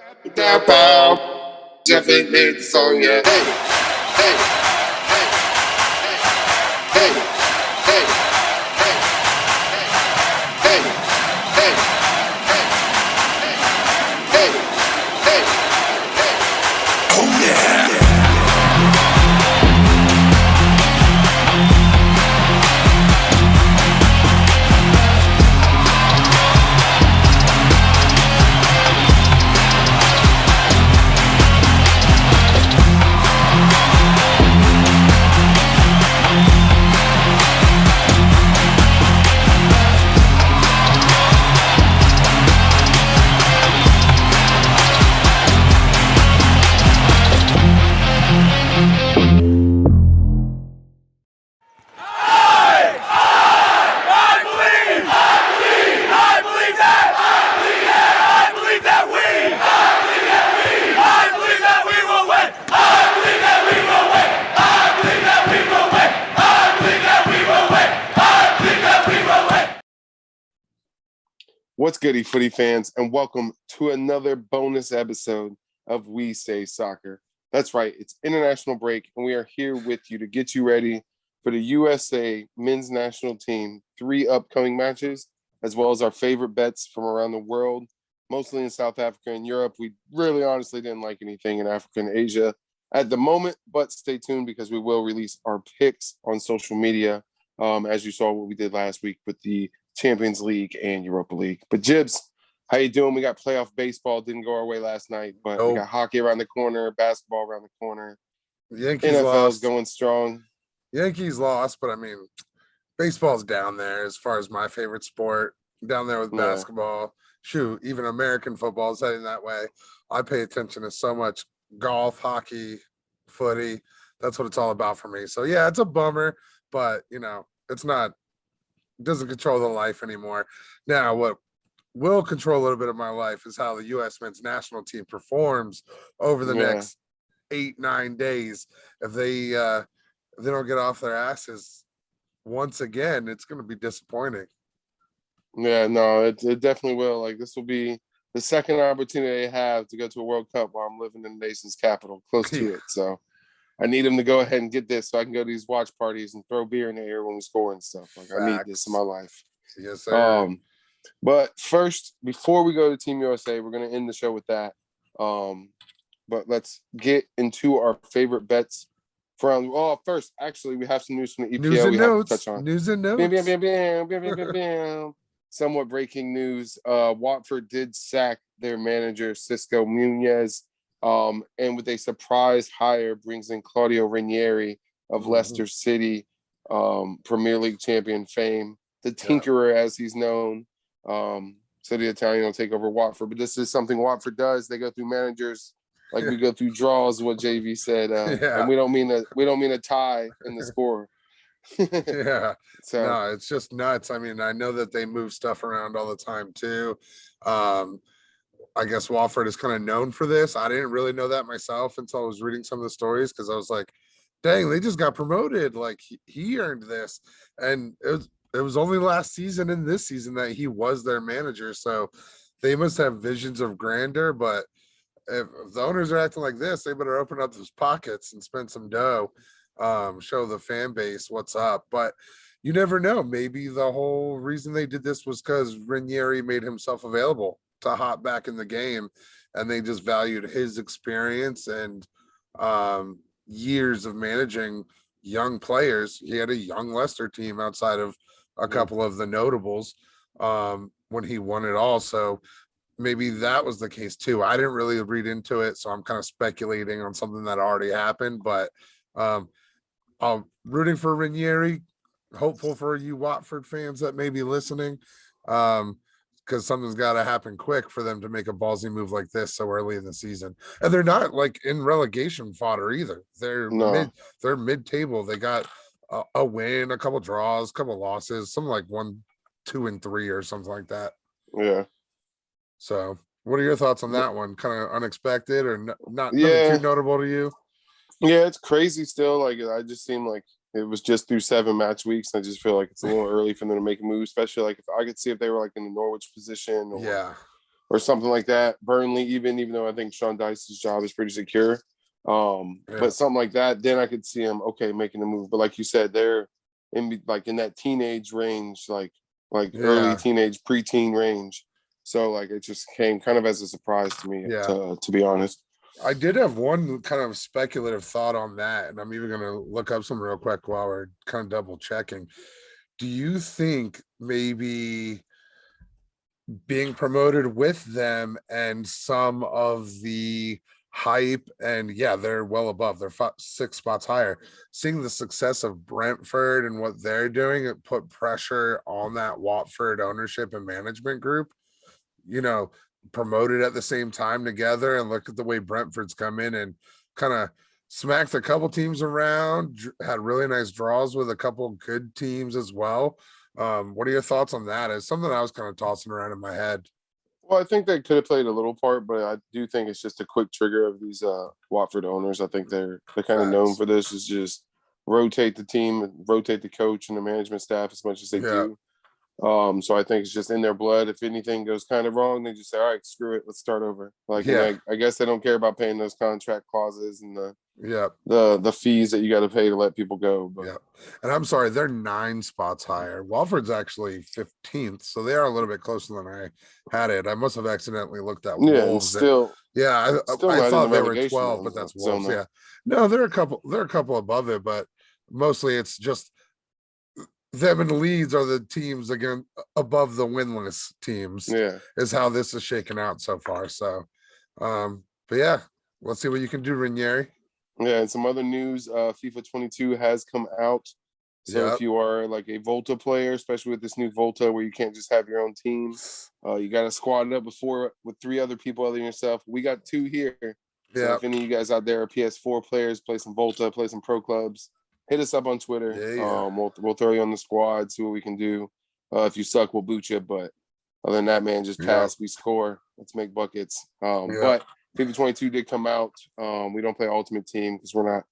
Down, bow. Jeff ain't made the song yet. Hey, hey, hey, hey, hey, hey, hey, hey, hey. Oh yeah. What's goody, footy fans, and welcome to another bonus episode of We Say Soccer. That's right, it's international break, and we are here with you to get you ready for the USA men's national team 3 upcoming matches, as well as our favorite bets from around the world, mostly in South Africa and Europe. We really honestly didn't like anything in Africa and Asia at the moment, but stay tuned because we will release our picks on social media, as you saw what we did last week with the Champions League and Europa League. But Jibbs, how you doing? We got playoff baseball. Didn't go our way last night, but we got hockey around the corner, basketball around the corner. Yankees NFL's lost. Going strong. Yankees lost, but I mean, baseball's down there as far as my favorite sport. Down there with basketball. Shoot, even American football is heading that way. I pay attention to so much golf, hockey, footy. That's what it's all about for me. So yeah, it's a bummer, but you know, doesn't control the life anymore. Now, what will control a little bit of my life is how the U.S. men's national team performs over the next 8-9 days. If they don't get off their asses once again, it's going to be disappointing. Yeah, no, it definitely will. Like, this will be the second opportunity I have to go to a World Cup while I'm living in the nation's capital, close to it. So I need him to go ahead and get this so I can go to these watch parties and throw beer in the air when we score and stuff. Like, I need this in my life. Yes, sir. But first, before we go to Team USA, we're going to end the show with that. But let's get into our favorite bets. First, actually, we have some news from the EPL we have to touch on. News and notes. Bam, bam, bam. Somewhat breaking news. Watford did sack their manager, Cisco Muñoz. And with a surprise hire, brings in Claudio Ranieri of Leicester City, Premier League champion fame, the Tinkerer as he's known. So the Italian will take over Watford. But this is something Watford does. They go through managers like we go through draws, what JV said. And we don't mean a tie in the score. Yeah. So no, it's just nuts. I mean, I know that they move stuff around all the time too. I guess Watford is kind of known for this. I didn't really know that myself until I was reading some of the stories because I was like, dang, they just got promoted. Like he earned this. And it was only last season and this season that he was their manager. So they must have visions of grandeur. But if the owners are acting like this, they better open up those pockets and spend some dough, show the fan base what's up. But you never know. Maybe the whole reason they did this was because Ranieri made himself available to hop back in the game, and they just valued his experience and years of managing young players. He had a young Leicester team outside of a couple of the notables when he won it all. So maybe that was the case too. I didn't really read into it, so I'm kind of speculating on something that already happened. But I'm rooting for Ranieri, hopeful for you Watford fans that may be listening. Because something's got to happen quick for them to make a ballsy move like this so early in the season. And they're not like in relegation fodder either. They're mid-table. They got a win, a couple draws, a couple losses, something like 1, 2, and 3 or something like that. Yeah. So what are your thoughts on that one? Kind of unexpected or not nothing too notable to you? Yeah, it's crazy still. Like, I just seem like it was just through 7 match weeks. I just feel like it's a little early for them to make a move, especially like if I could see if they were like in the Norwich position or or something like that. Burnley, even though I think Sean Dice's job is pretty secure. But something like that, then I could see him making the move. But like you said, they're in that teenage range, like early teenage, preteen range. So like it just came kind of as a surprise to me, to be honest. I did have one kind of speculative thought on that, and I'm even going to look up some real quick while we're kind of double checking. Do you think maybe being promoted with them and some of the hype, and they're well above, they're 6 spots higher, seeing the success of Brentford and what they're doing, it put pressure on that Watford ownership and management group, promoted at the same time together, and look at the way Brentford's come in and kind of smacked a couple teams around, had really nice draws with a couple good teams as well. What are your thoughts on that? It's something I was kind of tossing around in my head. Well, I think they could have played a little part, but I do think it's just a quick trigger of these Watford owners. I think they're kind of known for this, is just rotate the team, rotate the coach and the management staff as much as they do. So I think it's just in their blood. If anything goes kind of wrong, they just say, all right, screw it, let's start over. I guess they don't care about paying those contract clauses and the fees that you got to pay to let people go. But and I'm sorry, they're 9 spots higher. Watford's actually 15th, so they are a little bit closer than I had it. I must have accidentally looked at Wolves. I thought they were 12, but that's Wolves. No, they're a couple above it, but mostly it's just them and Leeds are the teams again above the winless teams. Is how this is shaken out so far. So but let's see what you can do, Ranieri. And some other news, FIFA 22 has come out. So if you are like a Volta player, especially with this new Volta where you can't just have your own team, you got to squad it up with 3 other people other than yourself. We got 2 here. So if any of you guys out there are PS4 players, play some Volta, play some pro clubs, hit us up on Twitter. We'll throw you on the squad, see what we can do. If you suck, we'll boot you. But other than that, man, just pass. We score. Let's make buckets. But FIFA 22 did come out. We don't play Ultimate Team because we're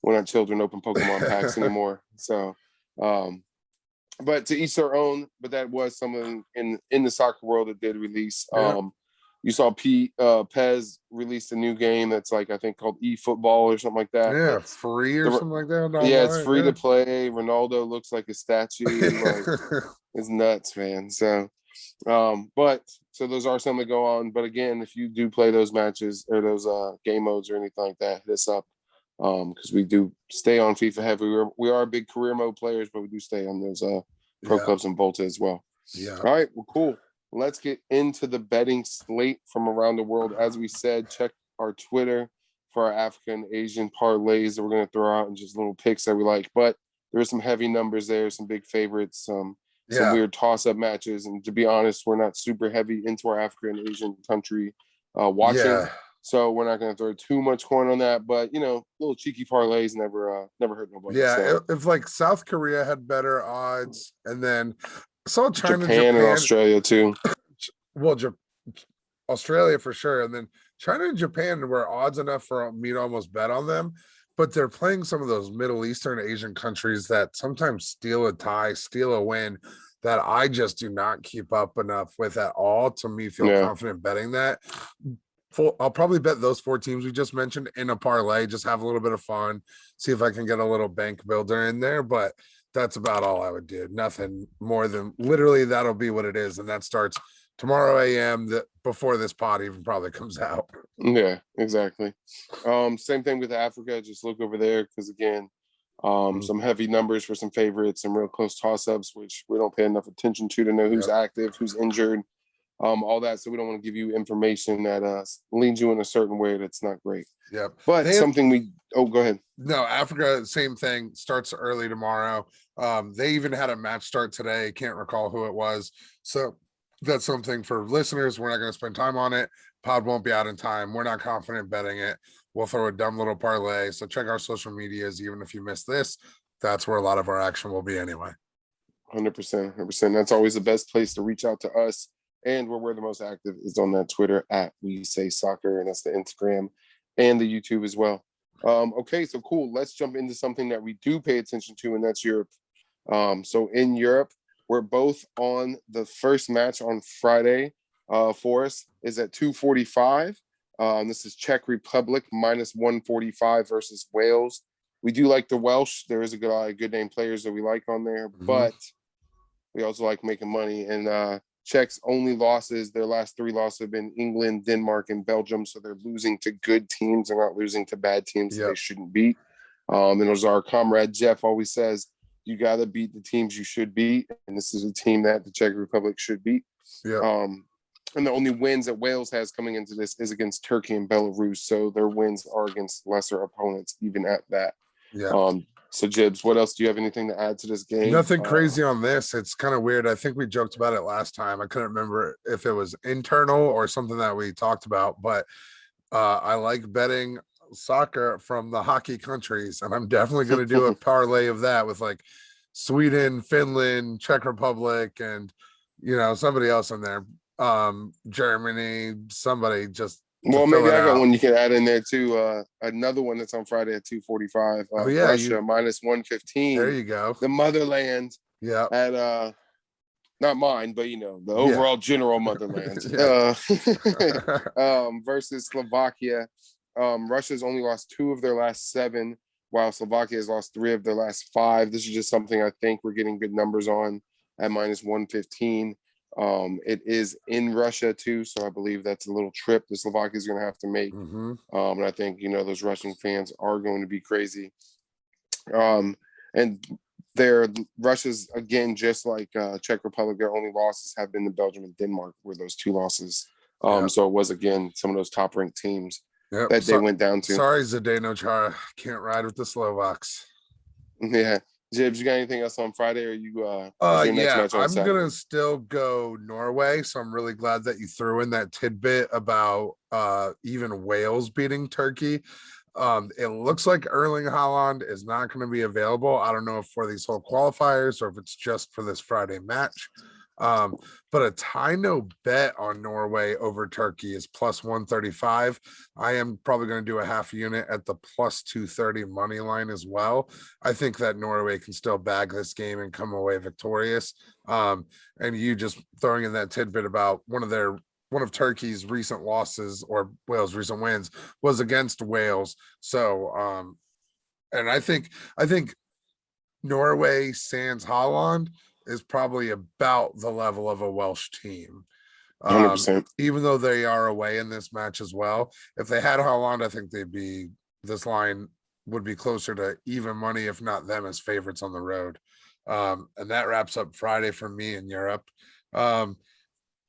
not children open Pokemon packs anymore. So, but to each their own. But that was something in the soccer world that did release. You saw Pez released a new game that's I think called eFootball or something like that. Yeah, free or something like that. Online. It's free to play. Ronaldo looks like a statue. It's nuts, man. So, but those are some that go on. But again, if you do play those matches or those game modes or anything like that, hit us up because we do stay on FIFA heavy. We are big career mode players, but we do stay on those pro clubs and Volta as well. All right, well, cool. Let's get into the betting slate from around the world. As we said, check our Twitter for our African Asian parlays that we're going to throw out and just little picks that we like. But there are some heavy numbers there, some big favorites, some weird toss-up matches. And to be honest, we're not super heavy into our African Asian country watching. So we're not going to throw too much coin on that. But, little cheeky parlays never hurt nobody. If like South Korea had better odds, and then I saw China, Japan and Australia too. Well, Australia for sure, and then China and Japan were odds enough for me to almost bet on them, but they're playing some of those Middle Eastern Asian countries that sometimes steal a tie, steal a win, that I just do not keep up enough with at all to me feel confident betting that. I'll probably bet those 4 teams we just mentioned in a parlay, just have a little bit of fun, see if I can get a little bank builder in there, but that's about all I would do. Nothing more than literally that'll be what it is. And that starts tomorrow AM before this pod even probably comes out. Yeah, exactly. Same thing with Africa. Just look over there because again, some heavy numbers for some favorites, some real close toss-ups, which we don't pay enough attention to know who's active, who's injured, all that. So we don't want to give you information that leans you in a certain way that's not great. But go ahead. No, Africa, same thing, starts early tomorrow. They even had a match start today. Can't recall who it was. So that's something for listeners. We're not going to spend time on it. Pod won't be out in time. We're not confident betting it. We'll throw a dumb little parlay. So check our social medias. Even if you missed this, that's where a lot of our action will be anyway. 100%. That's always the best place to reach out to us. And where we're the most active is on that Twitter at We Say Soccer. And that's the Instagram and the YouTube as well. Okay, so cool. Let's jump into something that we do pay attention to, and that's Europe. So in Europe, we're both on the first match on Friday. for us is at 245. This is Czech Republic minus 145 versus Wales. We do like the Welsh. There is a good name players that we like on there, but we also like making money. And Czech's only losses, their last 3 losses have been England, Denmark, and Belgium. So they're losing to good teams. They're not losing to bad teams that they shouldn't beat. And as our comrade Jeff always says, you got to beat the teams you should beat. And this is a team that the Czech Republic should beat. And the only wins that Wales has coming into this is against Turkey and Belarus. So their wins are against lesser opponents, even at that. So Jibbs, what else? Do you have anything to add to this game? Nothing crazy on this. It's kind of weird. I think we joked about it last time. I couldn't remember if it was internal or something that we talked about, but I like betting soccer from the hockey countries, and I'm definitely going to do a parlay of that with like Sweden, Finland, Czech Republic, and somebody else in there, Germany, somebody just. Well, maybe I got one you can add in there too. Another one that's on Friday at 245. Russia minus 115. There you go. The motherland. At not mine, but the overall general motherland. Versus Slovakia. Russia's only lost 2 of their last 7, while Slovakia has lost 3 of their last 5. This is just something I think we're getting good numbers on at minus 115. It is in Russia too, so I believe that's a little trip that Slovakia is going to have to make. And I think those Russian fans are going to be crazy. And Russia's again, just like Czech Republic, their only losses have been to Belgium and Denmark, were those 2 losses. So it was again some of those top ranked teams that they went down to. Sorry, Zdeno Chara, can't ride with the Slovaks. Yeah. Jibbs, you got anything else on Friday, or you I'm gonna still go Norway, so I'm really glad that you threw in that tidbit about even Wales beating Turkey. It looks like Erling Haaland is not going to be available. I don't know if for these whole qualifiers or if it's just for this Friday match. But a tie-no bet on Norway over Turkey is plus 135. I am probably going to do a half unit at the plus 230 money line as well. I think that Norway can still bag this game and come away victorious. And you just throwing in that tidbit about one of Turkey's recent losses, or Wales' recent wins, was against Wales. So, and I think Norway sans Haaland is probably about the level of a Welsh team. 100%. Even though they are away in this match as well. If they had Haaland, I think this line would be closer to even money, if not them as favorites on the road. And that wraps up Friday for me in Europe. And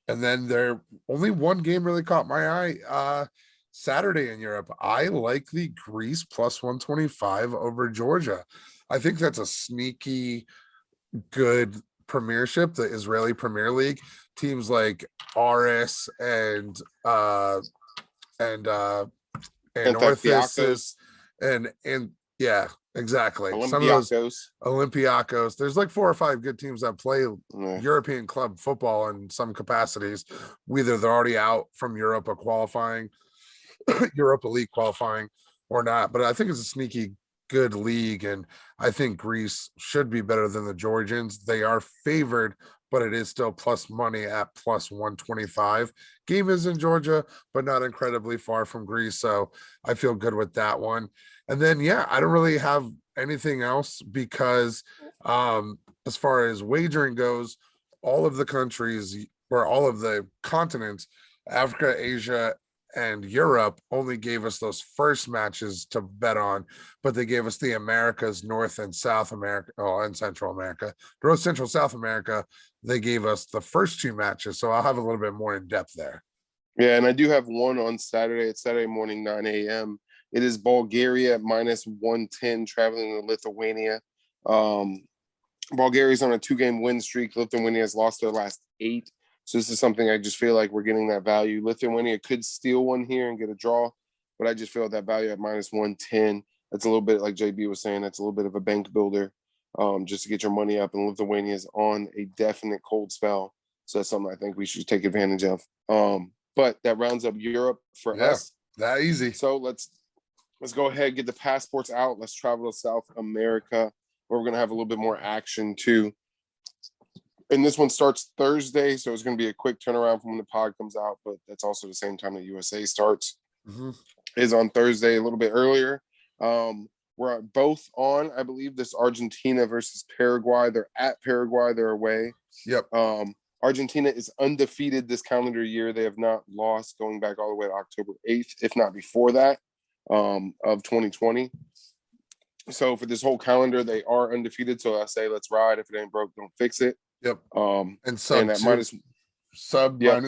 then there only one game really caught my eye. Saturday in Europe, I like the Greece plus 125 over Georgia. I think that's a sneaky good premiership, the Israeli Premier League. Teams like Aris and Orthosis and yeah, exactly. Some of those Olympiacos. There's like 4 or 5 good teams that play European club football in some capacities. Whether they're already out from Europa qualifying, Europa League qualifying or not. But I think it's a sneaky good league, and I think Greece should be better than the Georgians. They are favored, but it is still plus money at plus 125. Game is in Georgia, but not incredibly far from Greece, so I feel good with that one. And then I don't really have anything else because as far as wagering goes, all of the countries, or all of the continents, Africa, Asia, and Europe, only gave us those first matches to bet on, but they gave us the Americas, North and South America, and Central America. North, Central, South America, they gave us the first 2 matches, so I'll have a little bit more in depth there. Yeah, and I do have one on Saturday. It's Saturday morning, 9 a.m. It is Bulgaria at minus 110, traveling to Lithuania. Bulgaria's on a 2-game win streak. Lithuania has lost their last 8. So this is something I just feel like we're getting that value. Lithuania could steal one here and get a draw, but I just feel that value at minus 110. That's a little bit, like JB was saying, that's a little bit of a bank builder just to get your money up. And Lithuania is on a definite cold spell. So that's something I think we should take advantage of. But that rounds up Europe for us. That easy. So let's go ahead, get the passports out. Let's travel to South America, where we're going to have a little bit more action too. And this one starts Thursday, so it's going to be a quick turnaround from when the pod comes out, but that's also the same time that USA starts. Mm-hmm. Is on Thursday, a little bit earlier. We're both on, I believe, this Argentina versus Paraguay. They're at Paraguay, they're away. Yep. Argentina is undefeated this calendar year. They have not lost going back all the way to October 8th, if not before that, of 2020. So for this whole calendar, they are undefeated. So I say, let's ride. If it ain't broke, don't fix it. Yep. And at minus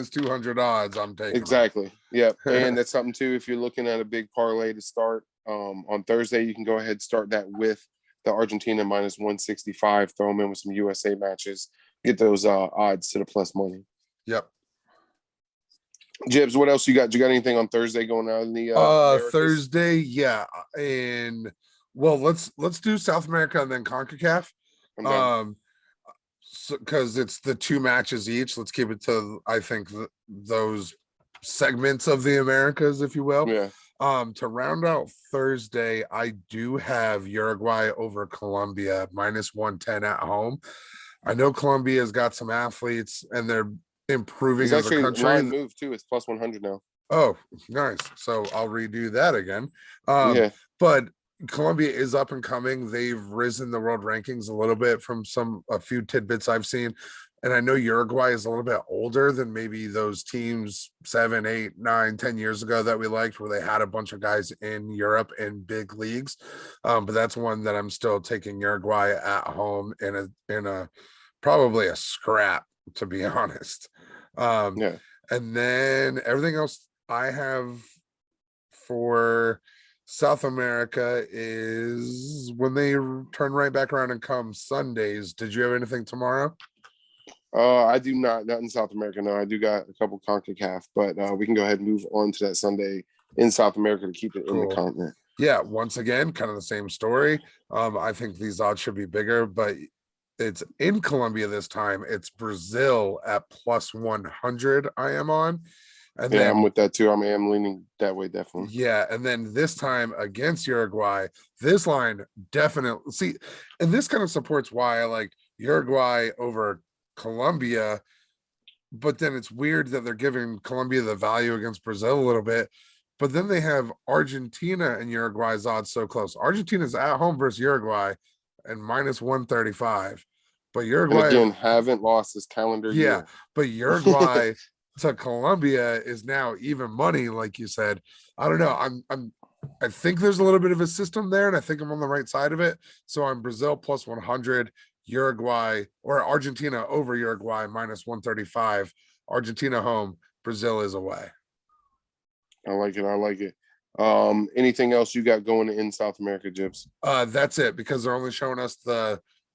200 odds, I'm taking exactly. Yep. And that's something too. If you're looking at a big parlay to start on Thursday, you can go ahead and start that with the Argentina minus 165. Throw them in with some USA matches. Get those odds to the plus money. Yep. Jibbs, what else you got? You got anything on Thursday going on in the Thursday? Yeah. And well, let's do South America and then CONCACAF. Because it's the two matches each. Let's keep it to, I think, those segments of the Americas, if you will. Yeah. To round out Thursday, I do have Uruguay over Colombia minus 110 at home. I know Colombia's got some athletes and they're improving as a country. Line move too. It's plus 100 now. Oh, nice. So I'll redo that again. But Colombia is up and coming. They've risen the world rankings a little bit from a few tidbits I've seen. And I know Uruguay is a little bit older than maybe those teams 7, 8, 9, 10 years ago that we liked, where they had a bunch of guys in Europe in big leagues. But that's one that I'm still taking Uruguay at home in a probably a scrap, to be honest. And then everything else I have for South America is when they turn right back around and come Sundays. Did you have anything tomorrow? I do not in South America. No, I do got a couple CONCACAF, but we can go ahead and move on to that Sunday in South America to keep it in the continent. Yeah, once again, kind of the same story. I think these odds should be bigger, but it's in Colombia this time. It's Brazil at plus 100 I am on. And then, I'm with that too. I am leaning that way, definitely. Yeah, and then this time against Uruguay, this line definitely, see, and this kind of supports why I like Uruguay over Colombia, but then it's weird that they're giving Colombia the value against Brazil a little bit, but then they have Argentina and Uruguay's odds so close. Argentina's at home versus Uruguay and minus 135, but Uruguay again haven't lost this calendar year. But Uruguay to Colombia is now even money, like you said. I don't know. I think there's a little bit of a system there, and I think I'm on the right side of it. So I'm Brazil plus 100, Uruguay or Argentina over Uruguay minus 135. Argentina home, Brazil is away. I like it. Anything else you got going in South America, Jibbs? That's it, because they're only showing us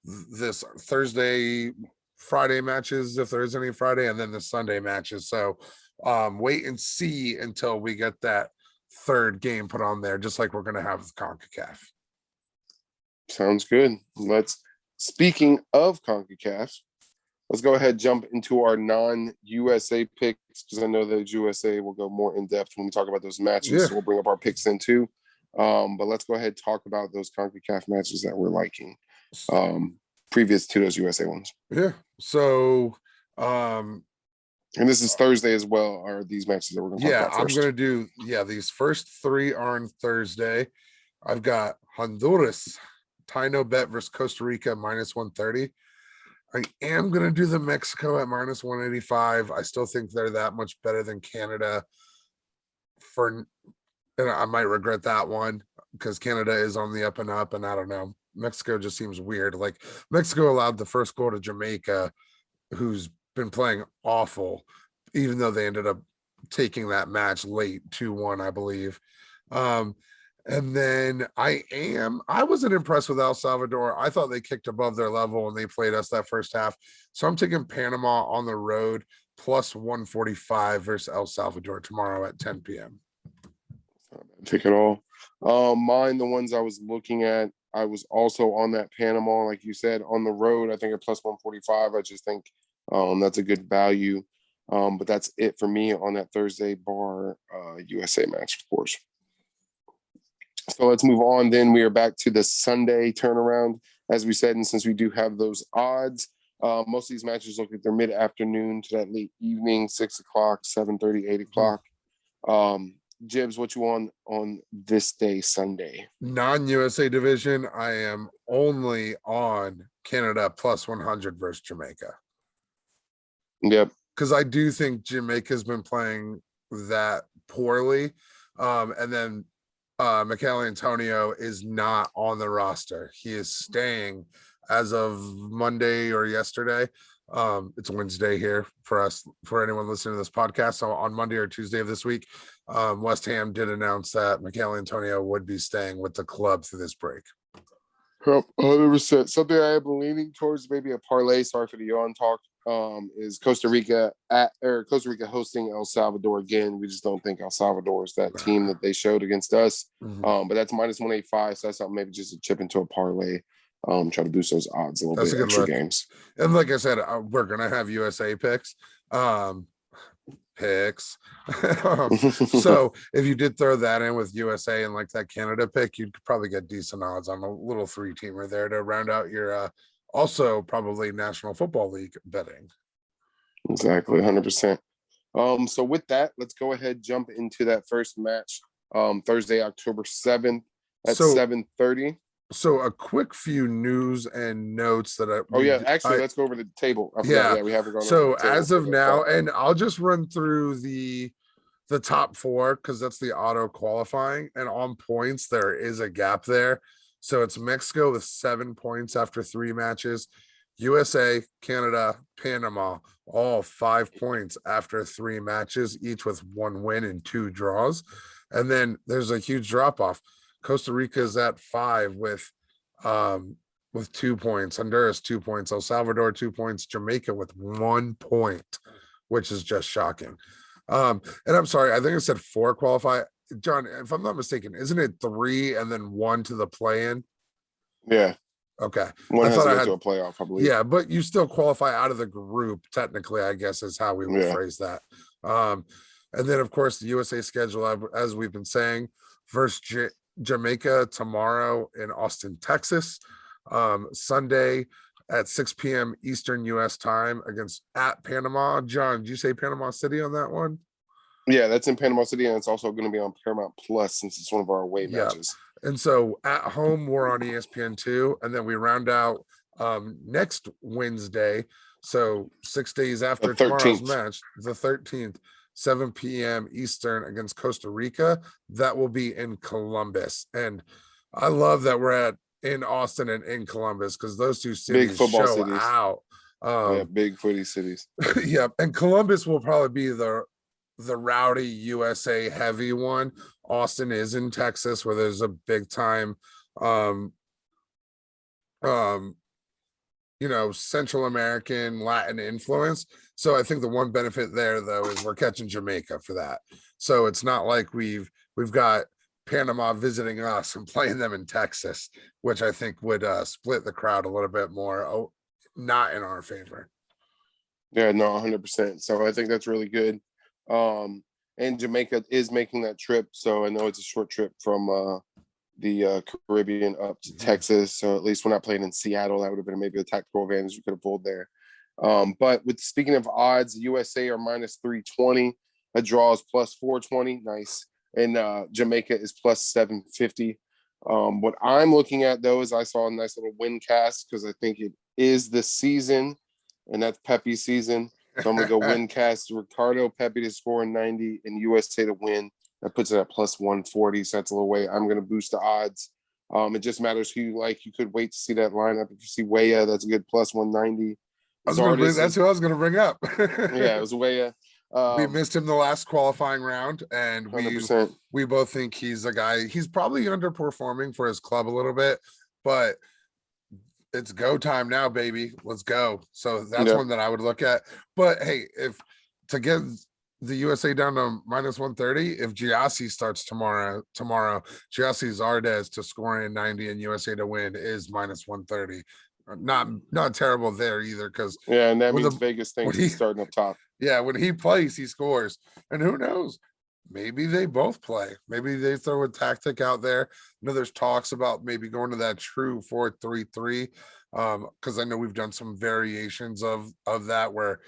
this Thursday, Friday matches, if there is any Friday, and then the Sunday matches. So wait and see until we get that third game put on there, just like we're going to have with CONCACAF. Sounds good. Speaking of CONCACAF, let's go ahead and jump into our non-USA picks, because I know that USA will go more in depth when we talk about those matches. Yeah. So we'll bring up our picks in too. But let's go ahead and talk about those CONCACAF matches that we're liking previous to those USA ones. Yeah. So, and this is Thursday as well, are these matches that we're going to talk about first. I'm going to do, these first three are on Thursday. I've got Honduras, Tino Bet versus Costa Rica, minus 130. I am going to do the Mexico at minus 185. I still think they're that much better than Canada. And I might regret that one because Canada is on the up and up, and I don't know. Mexico just seems weird. Like, Mexico allowed the first goal to Jamaica, who's been playing awful, even though they ended up taking that match late 2-1, I believe. And then I wasn't impressed with El Salvador. I thought they kicked above their level when they played us that first half. So I'm taking Panama on the road plus 145 versus El Salvador tomorrow at 10 p.m. Pick it all. Mine, the ones I was looking at, I was also on that Panama, like you said, on the road. I think at plus 145. I just think that's a good value. But that's it for me on that Thursday bar USA match, of course. So let's move on. Then we are back to the Sunday turnaround, as we said, and since we do have those odds, Most of these matches look like they're mid-afternoon to that late evening, 6 o'clock, 7:30, 8 o'clock. Jibbs, what you on this day, Sunday? Non-USA division, I am only on Canada plus 100 versus Jamaica. Yep. Because I do think Jamaica's been playing that poorly. And then Michael Antonio is not on the roster. He is staying as of Monday or yesterday. It's Wednesday here for us, for anyone listening to this podcast. So on Monday or Tuesday of this week, West Ham did announce that Michael Antonio would be staying with the club through this break. 100%. Something I am leaning towards, maybe a parlay. Sorry for the yawn talk. Is Costa Rica hosting El Salvador again. We just don't think El Salvador is that team that they showed against us. But that's minus 185. So that's something maybe just a chip into a parlay. Try to boost those odds a little bit. Extra games. And like I said, we're gonna have USA picks. So if you did throw that in with USA and like that Canada pick, you'd probably get decent odds on a little 3-teamer there to round out your also probably National Football League betting. Exactly, 100%. So with that, let's go ahead, jump into that first match. Thursday, October 7th at 7:30. So a quick few news and notes that let's go over the table. We haven't gone so over the table as of now, and I'll just run through the top four because that's the auto qualifying, and on points there is a gap there. So it's Mexico with 7 points after 3 matches, USA, Canada, Panama, all 5 points after 3 matches, each with 1 win and 2 draws. And then there's a huge drop off. Costa Rica is at 5 with 2 points, Honduras 2 points, El Salvador 2 points, Jamaica with 1 point, which is just shocking. And I'm sorry, I think I said 4 qualify. John, if I'm not mistaken, isn't it 3 and then 1 to the play-in? Yeah. Okay. One has to go to a playoff, I believe. Yeah, but you still qualify out of the group, technically, I guess is how we would phrase that. And then, of course, the USA schedule, as we've been saying, versus Jamaica tomorrow in Austin, Texas. Sunday at 6 p.m. Eastern U.S. time at Panama. John, did you say Panama City on that one? Yeah, that's in Panama City, and it's also going to be on Paramount Plus since it's one of our away matches. And so at home, we're on ESPN2, and then we round out next Wednesday. So 6 days after tomorrow's match, the 13th, 7 p.m. Eastern against Costa Rica. That will be in Columbus. And I love that we're in Austin and in Columbus because those two cities big football cities out. Big footy cities. Yeah, and Columbus will probably be the rowdy USA heavy one. Austin is in Texas where there's a big time Central American Latin influence. So I think the one benefit there though is we're catching Jamaica for that. So it's not like we've got Panama visiting us and playing them in Texas, which I think would split the crowd a little bit more, not in our favor. Yeah, no, 100%. So I think that's really good. And Jamaica is making that trip, so I know it's a short trip from the Caribbean up to Texas. So at least we're not playing in Seattle. That would have been maybe a tactical advantage we could have pulled there. But speaking of odds, the USA are minus 320. A draw is plus 420. Nice. And Jamaica is plus 750. What I'm looking at though is I saw a nice little win cast because I think it is the season, and that's Pepe's season. So I'm going to go win cast Ricardo Pepe to score 90 and USA to win. That puts it at plus 140. So that's a little way. I'm going to boost the odds. It just matters who you like. You could wait to see that lineup. If you see Weah, that's a good plus 190. That's who I was going to bring up. Yeah, it was Weah. We missed him the last qualifying round, and we both think he's a guy. He's probably underperforming for his club a little bit, but it's go time now, baby. Let's go. So that's one that I would look at. But hey, if to get the USA down to minus 130, if Giassi starts tomorrow, Giassi Zardes to score in 90 and USA to win is minus 130. Not terrible there either, because and that means Vegas thinks he's starting up top. Yeah, when he plays, he scores. And who knows? Maybe they both play. Maybe they throw a tactic out there. There's talks about maybe going to that true 4-3-3. because I know we've done some variations of that where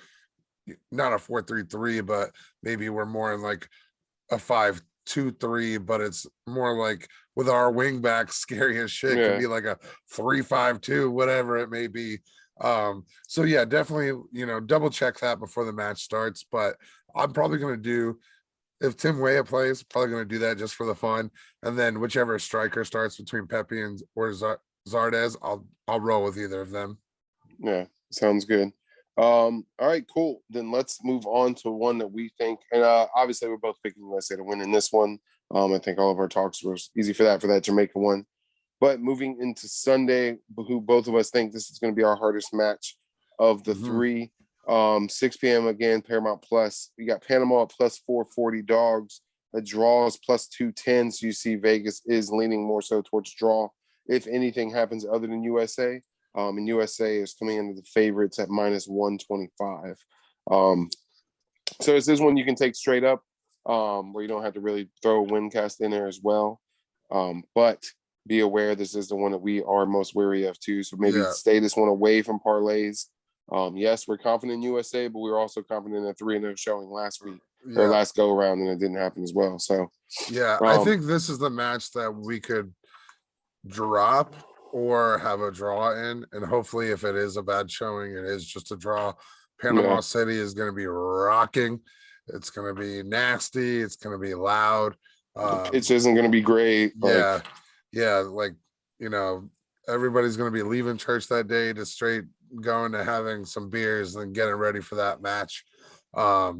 not a 4-3-3, but maybe we're more in like a 5-2-3, but it's more like with our wing backs, scary as shit, could be like a 3-5-2, whatever it may be. So yeah, definitely, double check that before the match starts. But I'm probably going to do, if Tim Weah plays, probably going to do that just for the fun. And then whichever striker starts between Pepe and or Zardes, I'll roll with either of them. Yeah, sounds good. All right, cool. Then let's move on to one that we think, and obviously we're both picking USA to win in this one. I think all of our talks were easy for that Jamaica one. But moving into Sunday, who both of us think this is going to be our hardest match of the three. 6 p.m. again, Paramount Plus. We got Panama at plus 440 dogs. A draw is plus 210. So you see Vegas is leaning more so towards draw if anything happens other than USA. And USA is coming into the favorites at minus 125. So this is one you can take straight up, where you don't have to really throw a win cast in there as well. But be aware this is the one that we are most wary of too. So maybe stay this one away from parlays. Yes, we're confident in USA, but we were also confident in a 3-0 showing last week or last go around, and it didn't happen as well. So I think this is the match that we could drop or have a draw in, and hopefully if it is a bad showing, it is just a draw. Panama City is going to be rocking. It's going to be nasty. It's going to be loud. The pitch isn't going to be great. Everybody's going to be leaving church that day to straight going to having some beers and getting ready for that match. I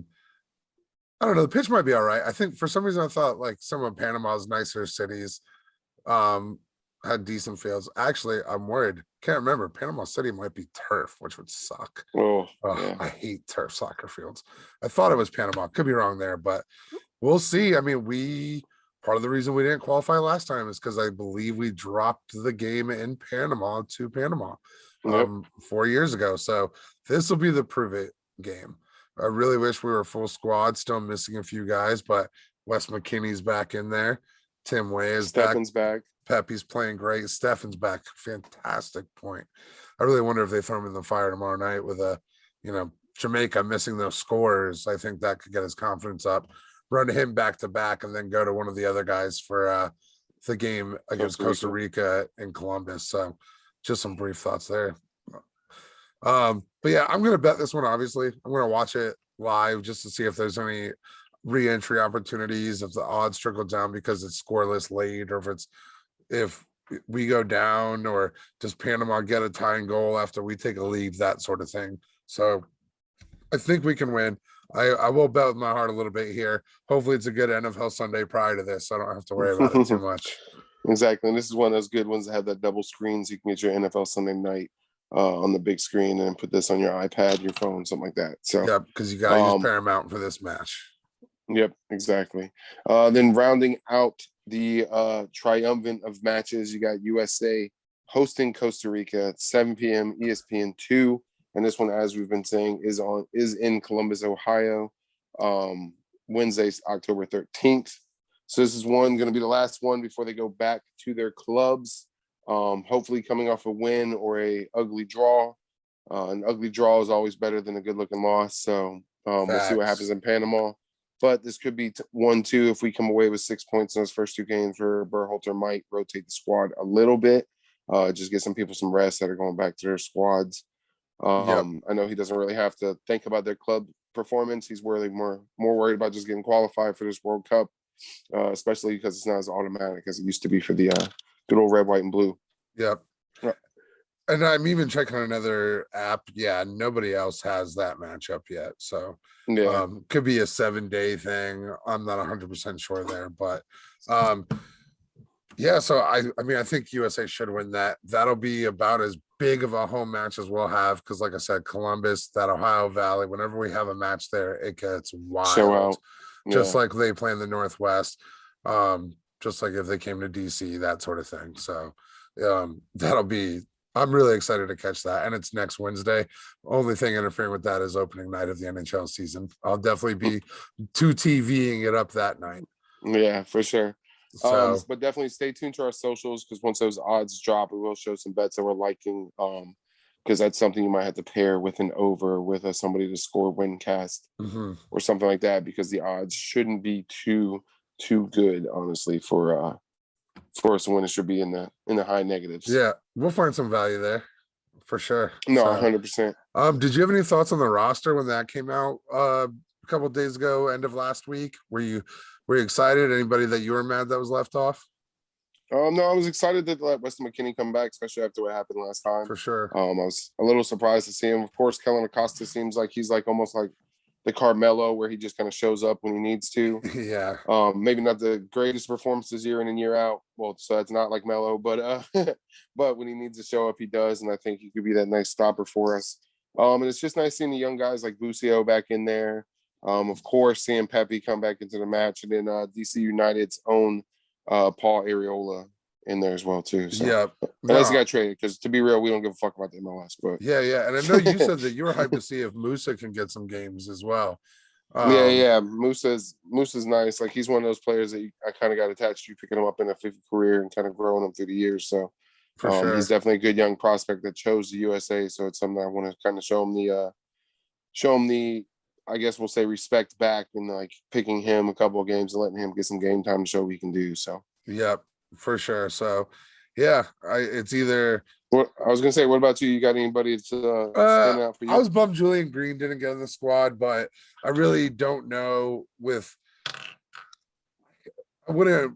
don't know. The pitch might be all right. I think for some reason I thought like some of Panama's nicer cities had decent fields. Actually, I'm worried. Can't remember. Panama City might be turf, which would suck. I hate turf soccer fields. I thought it was Panama. Could be wrong there, but we'll see. I mean, part of the reason we didn't qualify last time is because I believe we dropped the game in Panama to Panama 4 years ago. So this will be the prove it game. I really wish we were full squad, still missing a few guys, but Wes McKinney's back in there. Tim Weah is back. Pepe's playing great. Stefan's back. Fantastic point. I really wonder if they throw him in the fire tomorrow night with Jamaica missing those scores. I think that could get his confidence up. Run him back to back and then go to one of the other guys for the game against Costa Rica in Columbus. So just some brief thoughts there. But yeah, I'm going to bet this one, obviously. I'm going to watch it live just to see if there's any re-entry opportunities, if the odds trickle down because it's scoreless late, or if we go down, or does Panama get a tying goal after we take a lead, that sort of thing. So I think we can win. I will bet with my heart a little bit here. Hopefully it's a good NFL Sunday prior to this, so I don't have to worry about it too much. Exactly. And this is one of those good ones that have that double screen, so you can get your NFL Sunday night on the big screen and put this on your iPad, your phone, something like that. So yeah, because you got to use Paramount for this match. Yep, exactly. Then rounding out the triumvirate of matches, you got USA hosting Costa Rica at 7 p.m. ESPN2, and this one, as we've been saying, is in Columbus, Ohio, Wednesday, October 13th. So this is going to be the last one before they go back to their clubs. Hopefully, coming off a win or a ugly draw. An ugly draw is always better than a good-looking loss. So we'll see what happens in Panama. But this could be 1-2 if we come away with 6 points in those first two games, where Berhalter might rotate the squad a little bit, just get some people some rest that are going back to their squads. I know he doesn't really have to think about their club performance. He's really more worried about just getting qualified for this World Cup, especially because it's not as automatic as it used to be for the good old red, white, and blue. Yep. And I'm even checking another app. Yeah, nobody else has that matchup yet. So could be a 7-day thing. I'm not 100% sure there, but so I think USA should win that. That'll be about as big of a home match as we'll have, because like I said, Columbus, that Ohio Valley, whenever we have a match there, it gets wild. So out. Just like they play in the Northwest, just like if they came to DC, that sort of thing. So that'll be, I'm really excited to catch that. And it's next Wednesday. Only thing interfering with that is opening night of the NHL season. I'll definitely be TVing it up that night. Yeah, for sure. So, but definitely stay tuned to our socials because once those odds drop, we will show some bets that we're liking. Because that's something you might have to pair with an over with somebody to score win cast or something like that, because the odds shouldn't be too good, honestly, for us to win. It should be in the high negatives. Yeah, we'll find some value there for sure. No, 100%. Did you have any thoughts on the roster when that came out a couple of days ago, end of last week? Were you excited? Anybody that you were mad that was left off? No, I was excited to let Weston McKennie come back, especially after what happened last time. For sure. I was a little surprised to see him. Of course, Kellen Acosta seems like he's like almost like the Carmelo, where he just kind of shows up when he needs to. Yeah. Maybe not the greatest performances year in and year out. Well, so that's not like Melo, but but when he needs to show up, he does, and I think he could be that nice stopper for us. And it's just nice seeing the young guys like Lucio back in there. Of course, seeing Pepe come back into the match, and then DC United's own Paul Areola in there as well too. So. Yeah, unless he got traded, because to be real, we don't give a fuck about the MLS. But yeah, and I know you said that you were hyped to see if Musa can get some games as well. Yeah, Musa's nice. Like, he's one of those players that I kind of got attached to, picking him up in a FIFA career and kind of growing him through the years. So for sure, he's definitely a good young prospect that chose the USA. So it's something I want to kind of show him the I guess we'll say respect back, and like picking him a couple of games and letting him get some game time to show what he can do. So yep, for sure. So yeah, it's either. What I was gonna say, what about you? You got anybody to stand out for you? I was bummed Julian Green didn't get in the squad, but I really don't know. I wouldn't,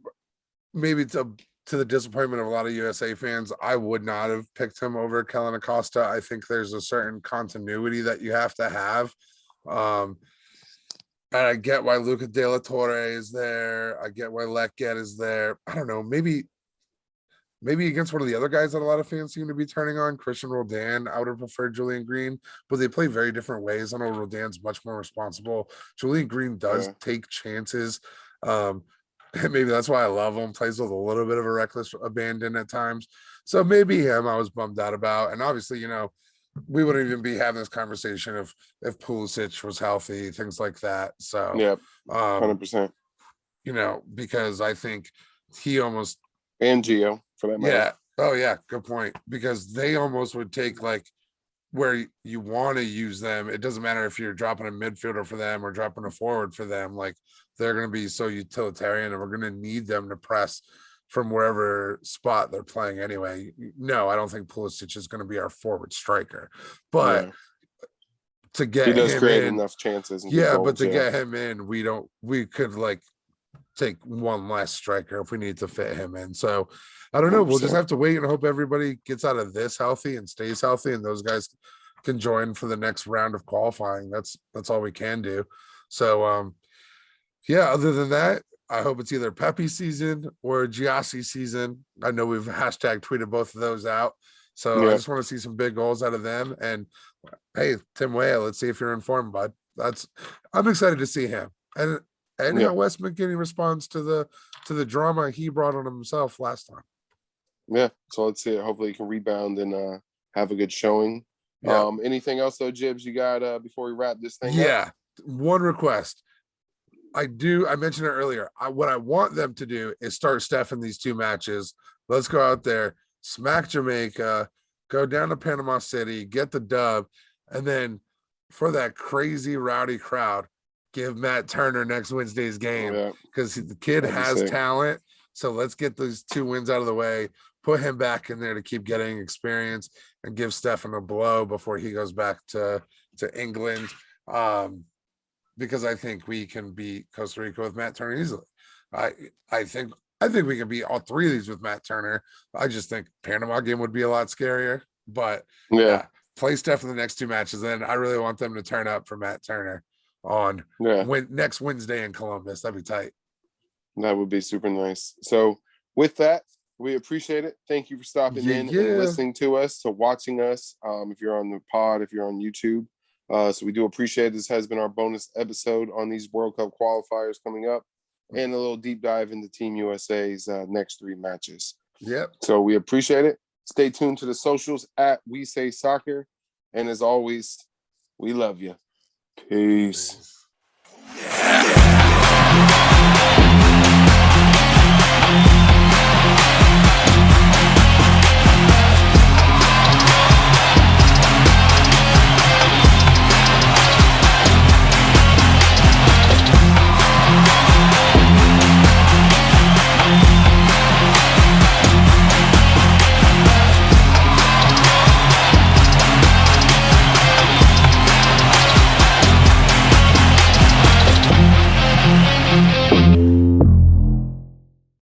maybe to the disappointment of a lot of USA fans, I would not have picked him over Kellen Acosta. I think there's a certain continuity that you have to have. And I get why Luca De La Torre is there. I get why Letget is there. I don't know, maybe against one of the other guys that a lot of fans seem to be turning on, Christian Roldan, I would have preferred Julian Green, but they play very different ways. I know Roldan's much more responsible. Julian Green does take chances. And maybe that's why I love him. Plays with a little bit of a reckless abandon at times. So maybe him I was bummed out about. And obviously, we wouldn't even be having this conversation if Pulisic was healthy, things like that. So yeah, 100%. Because I think he almost, and Gio for that matter. Yeah. Oh yeah, good point. Because they almost would take like where you want to use them. It doesn't matter if you're dropping a midfielder for them or dropping a forward for them. Like, they're going to be so utilitarian, and we're going to need them to press from wherever spot they're playing anyway. No, I don't think Pulisic is going to be our forward striker, but to get he does him create in, enough chances. But to get him in, we could like take one less striker if we need to fit him in. So I don't know. 100%. We'll just have to wait and hope everybody gets out of this healthy and stays healthy, and those guys can join for the next round of qualifying. That's all we can do. So other than that, I hope it's either Pepe season or Giassi season. I know we've #tweeted both of those out. So I just want to see some big goals out of them. And hey, Tim Weah, let's see if you're informed, bud. I'm excited to see him. And how Wes McKinney responds to the drama he brought on himself last time. Yeah. So let's see. Hopefully he can rebound and have a good showing. Yeah. Anything else though, Jibbs, you got before we wrap this thing up? One request. I mentioned it earlier. What I want them to do is start Steph in these two matches. Let's go out there, smack Jamaica, go down to Panama City, get the dub, and then for that crazy rowdy crowd, give Matt Turner next Wednesday's game, because the kid has talent. So let's get those 2 wins out of the way, put him back in there to keep getting experience, and give Stefan a blow before he goes back to England. Because I think we can beat Costa Rica with Matt Turner easily. I think we can beat all 3 of these with Matt Turner. I just think Panama game would be a lot scarier. But play Steph in the next 2 matches. Then I really want them to turn up for Matt Turner on next Wednesday in Columbus. That'd be tight. That would be super nice. So with that, we appreciate it. Thank you for stopping in and listening to us, to watching us. If you're on the pod, if you're on YouTube. So we do appreciate it. This has been our bonus episode on these World Cup qualifiers coming up, and a little deep dive into Team USA's next 3 matches. Yep. So we appreciate it. Stay tuned to the socials at We Say Soccer. And as always, we love you. Peace. Yeah.